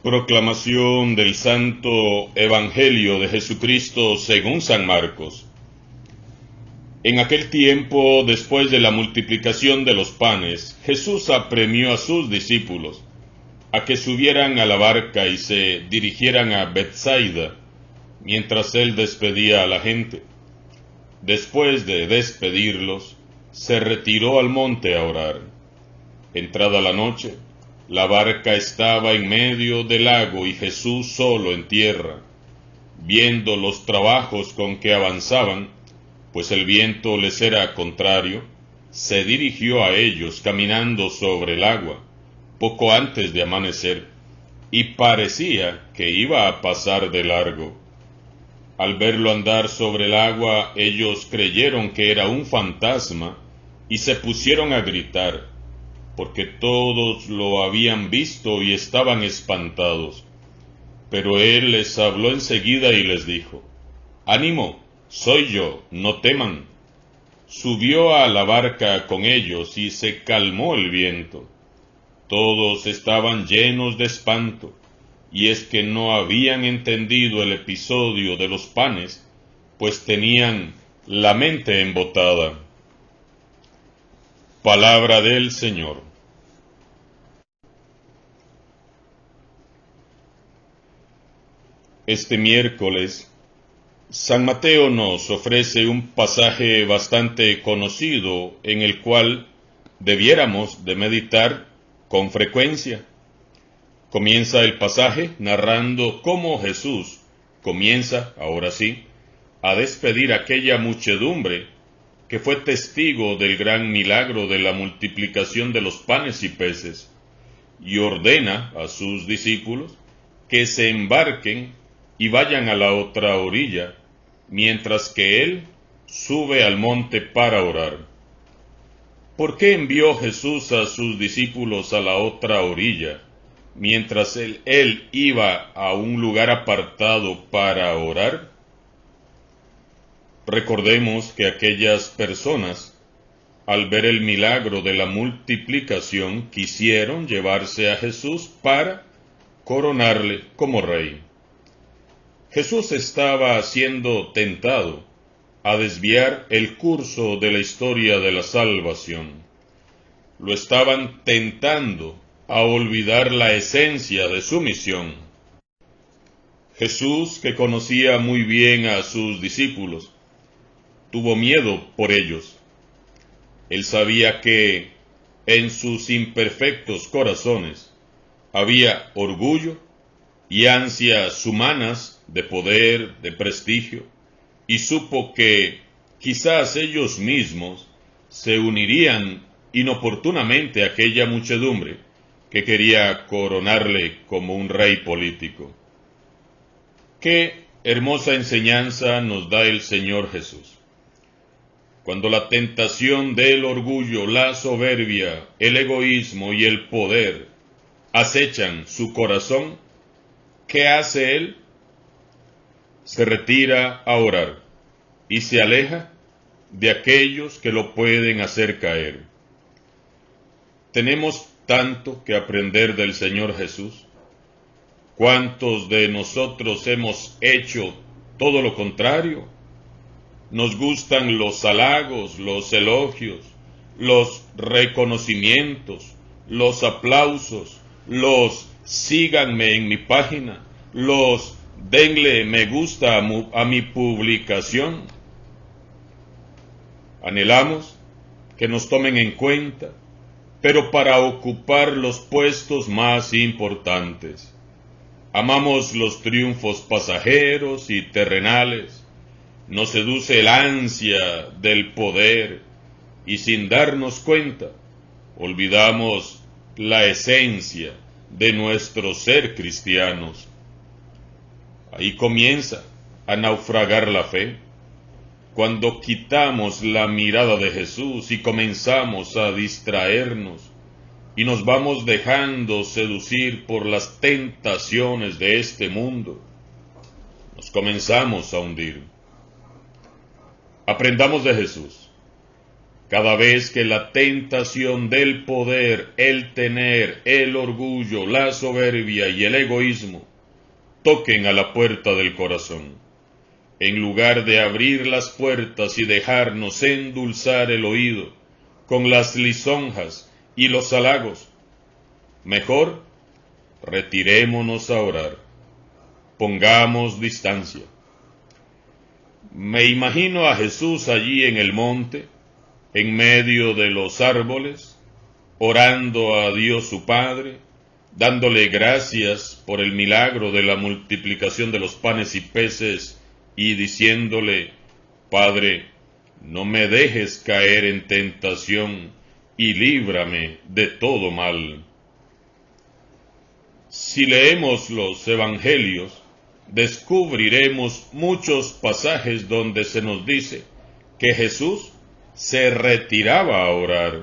Proclamación del Santo Evangelio de Jesucristo según San Marcos. En aquel tiempo, después de la multiplicación de los panes, Jesús apremió a sus discípulos a que subieran a la barca y se dirigieran a Bethsaida, mientras él despedía a la gente. Después de despedirlos, se retiró al monte a orar. Entrada la noche, la barca estaba en medio del lago y Jesús solo en tierra. Viendo los trabajos con que avanzaban, pues el viento les era contrario, se dirigió a ellos caminando sobre el agua, poco antes de amanecer, y parecía que iba a pasar de largo. Al verlo andar sobre el agua, ellos creyeron que era un fantasma y se pusieron a gritar, porque todos lo habían visto y estaban espantados. Pero él les habló enseguida y les dijo: «Ánimo, soy yo, no teman». Subió a la barca con ellos y se calmó el viento. Todos estaban llenos de espanto, y es que no habían entendido el episodio de los panes, pues tenían la mente embotada. Palabra del Señor. Este miércoles, San Mateo nos ofrece un pasaje bastante conocido en el cual debiéramos de meditar con frecuencia. Comienza el pasaje narrando cómo Jesús comienza, ahora sí, a despedir a aquella muchedumbre que fue testigo del gran milagro de la multiplicación de los panes y peces, y ordena a sus discípulos que se embarquen y vayan a la otra orilla, mientras que él sube al monte para orar. ¿Por qué envió Jesús a sus discípulos a la otra orilla, mientras él iba a un lugar apartado para orar? Recordemos que aquellas personas, al ver el milagro de la multiplicación, quisieron llevarse a Jesús para coronarle como rey. Jesús estaba siendo tentado a desviar el curso de la historia de la salvación. Lo estaban tentando a olvidar la esencia de su misión. Jesús, que conocía muy bien a sus discípulos, tuvo miedo por ellos. Él sabía que en sus imperfectos corazones había orgullo y ansias humanas de poder, de prestigio, y supo que quizás ellos mismos se unirían inoportunamente a aquella muchedumbre que quería coronarle como un rey político. Qué hermosa enseñanza nos da el Señor Jesús. Cuando la tentación del orgullo, la soberbia, el egoísmo y el poder acechan su corazón, ¿qué hace él? Se retira a orar y se aleja de aquellos que lo pueden hacer caer. Tenemos tanto que aprender del Señor Jesús. ¿Cuántos de nosotros hemos hecho todo lo contrario? Nos gustan los halagos, los elogios, los reconocimientos, los aplausos, los síganme en mi página, los denle me gusta a mi publicación. Anhelamos que nos tomen en cuenta, pero para ocupar los puestos más importantes. Amamos los triunfos pasajeros y terrenales. Nos seduce el ansia del poder y sin darnos cuenta, olvidamos la esencia de nuestro ser cristianos. Ahí comienza a naufragar la fe, cuando quitamos la mirada de Jesús y comenzamos a distraernos y nos vamos dejando seducir por las tentaciones de este mundo. Nos comenzamos a hundir. Aprendamos de Jesús, cada vez que la tentación del poder, el tener, el orgullo, la soberbia y el egoísmo toquen a la puerta del corazón. En lugar de abrir las puertas y dejarnos endulzar el oído con las lisonjas y los halagos, mejor retirémonos a orar. Pongamos distancia. Me imagino a Jesús allí en el monte, en medio de los árboles, orando a Dios su Padre, dándole gracias por el milagro de la multiplicación de los panes y peces, y diciéndole: Padre, no me dejes caer en tentación, y líbrame de todo mal. Si leemos los Evangelios, descubriremos muchos pasajes donde se nos dice que Jesús se retiraba a orar.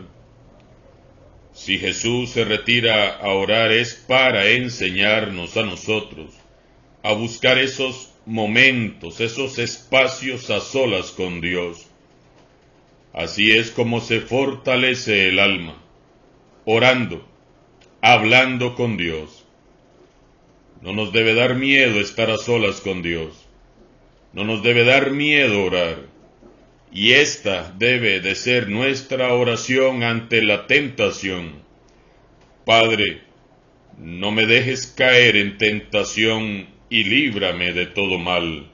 Si Jesús se retira a orar es para enseñarnos a nosotros a buscar esos momentos, esos espacios a solas con Dios. Así es como se fortalece el alma, orando, hablando con Dios. No nos debe dar miedo estar a solas con Dios. No nos debe dar miedo orar. Y esta debe de ser nuestra oración ante la tentación. Padre, no me dejes caer en tentación y líbrame de todo mal.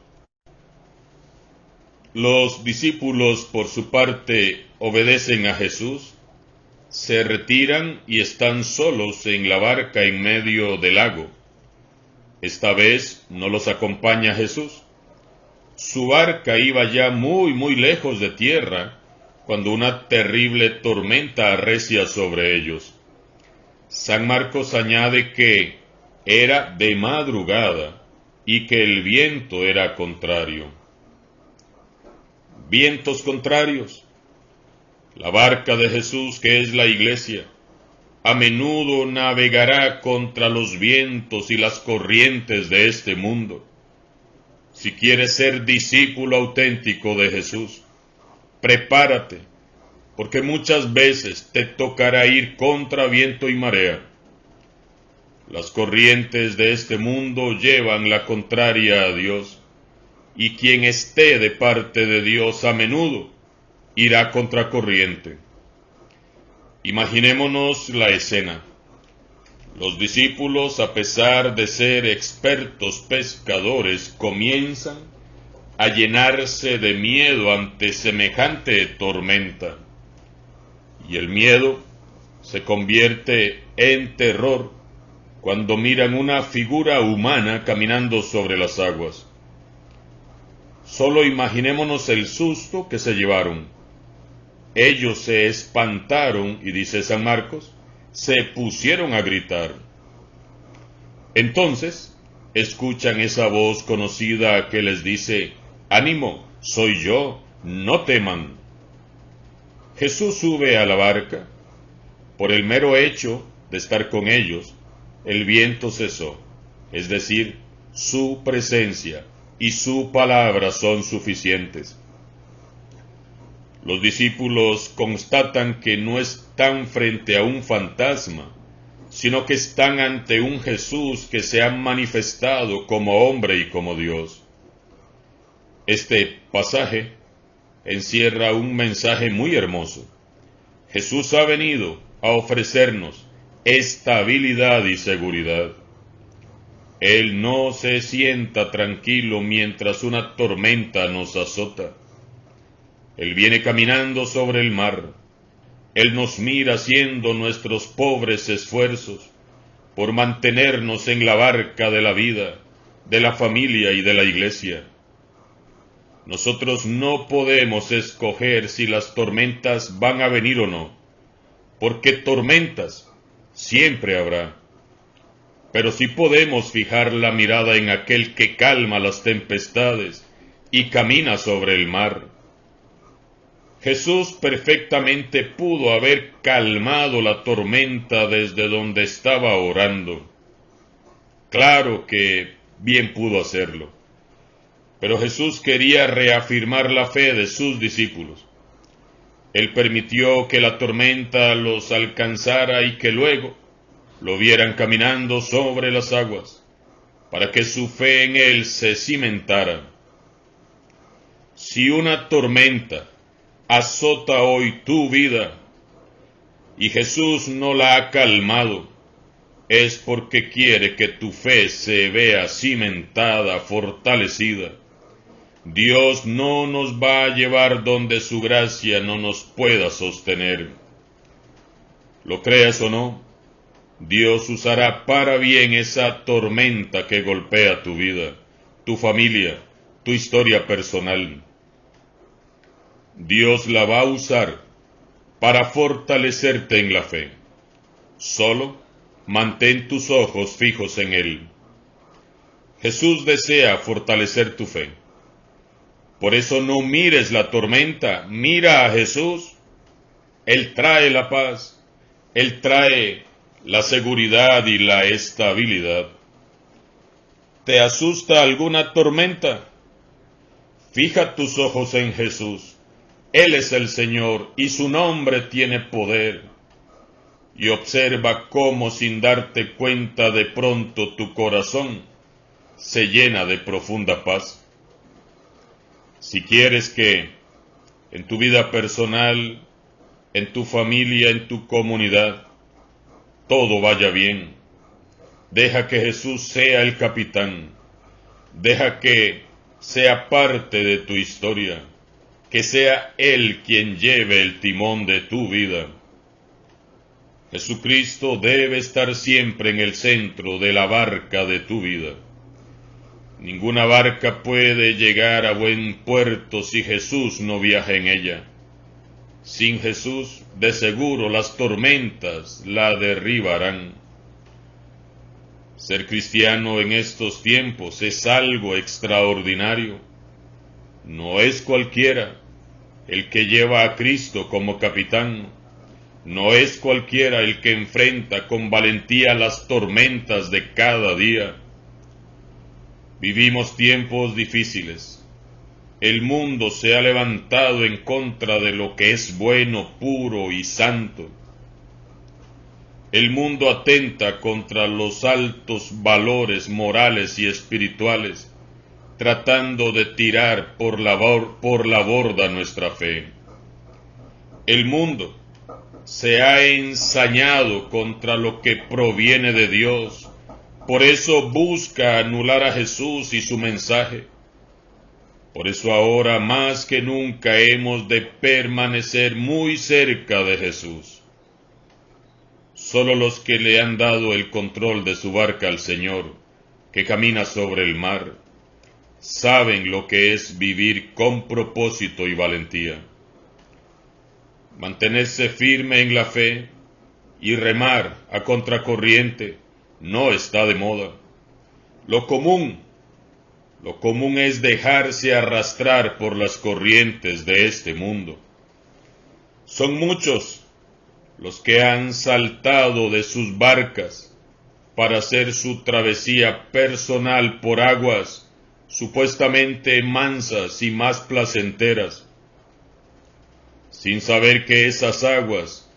Los discípulos, por su parte, obedecen a Jesús, se retiran y están solos en la barca en medio del lago. Esta vez no los acompaña Jesús. Su barca iba ya muy lejos de tierra, cuando una terrible tormenta arrecia sobre ellos. San Marcos añade que era de madrugada y que el viento era contrario. Vientos contrarios. La barca de Jesús, que es la Iglesia, a menudo navegará contra los vientos y las corrientes de este mundo. Si quieres ser discípulo auténtico de Jesús, prepárate, porque muchas veces te tocará ir contra viento y marea. Las corrientes de este mundo llevan la contraria a Dios, y quien esté de parte de Dios a menudo irá contra corriente. Imaginémonos la escena. Los discípulos, a pesar de ser expertos pescadores, comienzan a llenarse de miedo ante semejante tormenta. Y el miedo se convierte en terror cuando miran una figura humana caminando sobre las aguas. Solo imaginémonos el susto que se llevaron. Ellos se espantaron y, dice San Marcos, se pusieron a gritar. Entonces, escuchan esa voz conocida que les dice: «Ánimo, soy yo, no teman». Jesús sube a la barca. Por el mero hecho de estar con ellos, el viento cesó, es decir, su presencia y su palabra son suficientes. Los discípulos constatan que no están frente a un fantasma, sino que están ante un Jesús que se ha manifestado como hombre y como Dios. Este pasaje encierra un mensaje muy hermoso. Jesús ha venido a ofrecernos estabilidad y seguridad. Él no se sienta tranquilo mientras una tormenta nos azota. Él viene caminando sobre el mar. Él nos mira haciendo nuestros pobres esfuerzos por mantenernos en la barca de la vida, de la familia y de la iglesia. Nosotros no podemos escoger si las tormentas van a venir o no, porque tormentas siempre habrá. Pero sí podemos fijar la mirada en aquel que calma las tempestades y camina sobre el mar. Jesús perfectamente pudo haber calmado la tormenta desde donde estaba orando. Claro que bien pudo hacerlo. Pero Jesús quería reafirmar la fe de sus discípulos. Él permitió que la tormenta los alcanzara y que luego lo vieran caminando sobre las aguas, para que su fe en Él se cimentara. Si una tormenta azota hoy tu vida y Jesús no la ha calmado, es porque quiere que tu fe se vea cimentada, fortalecida. Dios no nos va a llevar donde su gracia no nos pueda sostener. Lo creas o no, Dios usará para bien esa tormenta que golpea tu vida, tu familia, tu historia personal. Dios la va a usar para fortalecerte en la fe. Solo mantén tus ojos fijos en Él. Jesús desea fortalecer tu fe. Por eso no mires la tormenta, mira a Jesús. Él trae la paz, Él trae la seguridad y la estabilidad. ¿Te asusta alguna tormenta? Fija tus ojos en Jesús. Él es el Señor y su nombre tiene poder. Y observa cómo sin darte cuenta de pronto tu corazón se llena de profunda paz. Si quieres que en tu vida personal, en tu familia, en tu comunidad, todo vaya bien, deja que Jesús sea el capitán, deja que sea parte de tu historia, que sea Él quien lleve el timón de tu vida. Jesucristo debe estar siempre en el centro de la barca de tu vida. Ninguna barca puede llegar a buen puerto si Jesús no viaja en ella. Sin Jesús, de seguro las tormentas la derribarán. Ser cristiano en estos tiempos es algo extraordinario. No es cualquiera el que lleva a Cristo como capitán. No es cualquiera el que enfrenta con valentía las tormentas de cada día. Vivimos tiempos difíciles. El mundo se ha levantado en contra de lo que es bueno, puro y santo. El mundo atenta contra los altos valores morales y espirituales, tratando de tirar por la borda nuestra fe. El mundo se ha ensañado contra lo que proviene de Dios. Por eso busca anular a Jesús y su mensaje. Por eso ahora más que nunca hemos de permanecer muy cerca de Jesús. Solo los que le han dado el control de su barca al Señor, que camina sobre el mar, saben lo que es vivir con propósito y valentía. Mantenerse firme en la fe y remar a contracorriente no está de moda. Lo común es dejarse arrastrar por las corrientes de este mundo. Son muchos los que han saltado de sus barcas para hacer su travesía personal por aguas supuestamente mansas y más placenteras, sin saber que esas aguas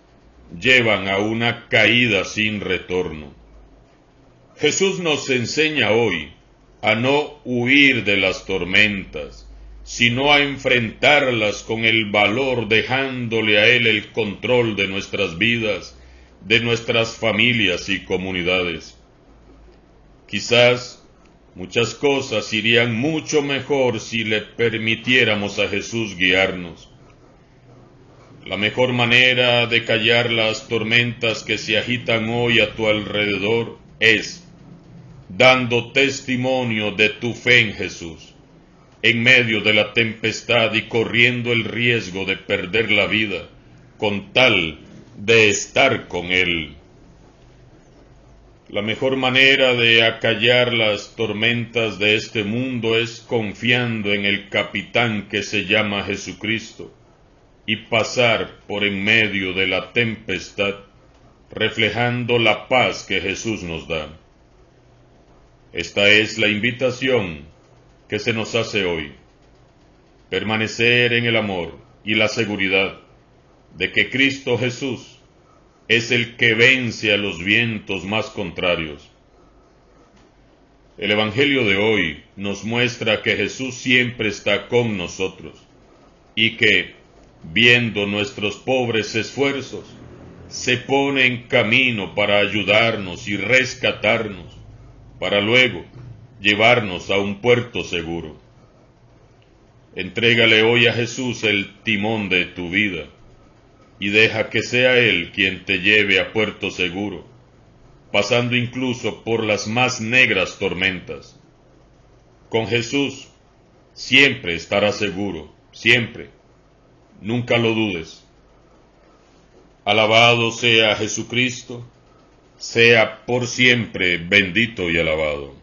llevan a una caída sin retorno. Jesús nos enseña hoy a no huir de las tormentas, sino a enfrentarlas con el valor, dejándole a Él el control de nuestras vidas, de nuestras familias y comunidades. Quizás muchas cosas irían mucho mejor si le permitiéramos a Jesús guiarnos. La mejor manera de callar las tormentas que se agitan hoy a tu alrededor es dando testimonio de tu fe en Jesús, en medio de la tempestad y corriendo el riesgo de perder la vida, con tal de estar con Él. La mejor manera de acallar las tormentas de este mundo es confiando en el capitán que se llama Jesucristo y pasar por en medio de la tempestad, reflejando la paz que Jesús nos da. Esta es la invitación que se nos hace hoy. Permanecer en el amor y la seguridad, de que Cristo Jesús es el que vence a los vientos más contrarios. El Evangelio de hoy nos muestra que Jesús siempre está con nosotros y que, viendo nuestros pobres esfuerzos, se pone en camino para ayudarnos y rescatarnos, para luego llevarnos a un puerto seguro. Entrégale hoy a Jesús el timón de tu vida y deja que sea Él quien te lleve a puerto seguro, pasando incluso por las más negras tormentas. Con Jesús siempre estarás seguro, siempre. Nunca lo dudes. Alabado sea Jesucristo, sea por siempre bendito y alabado.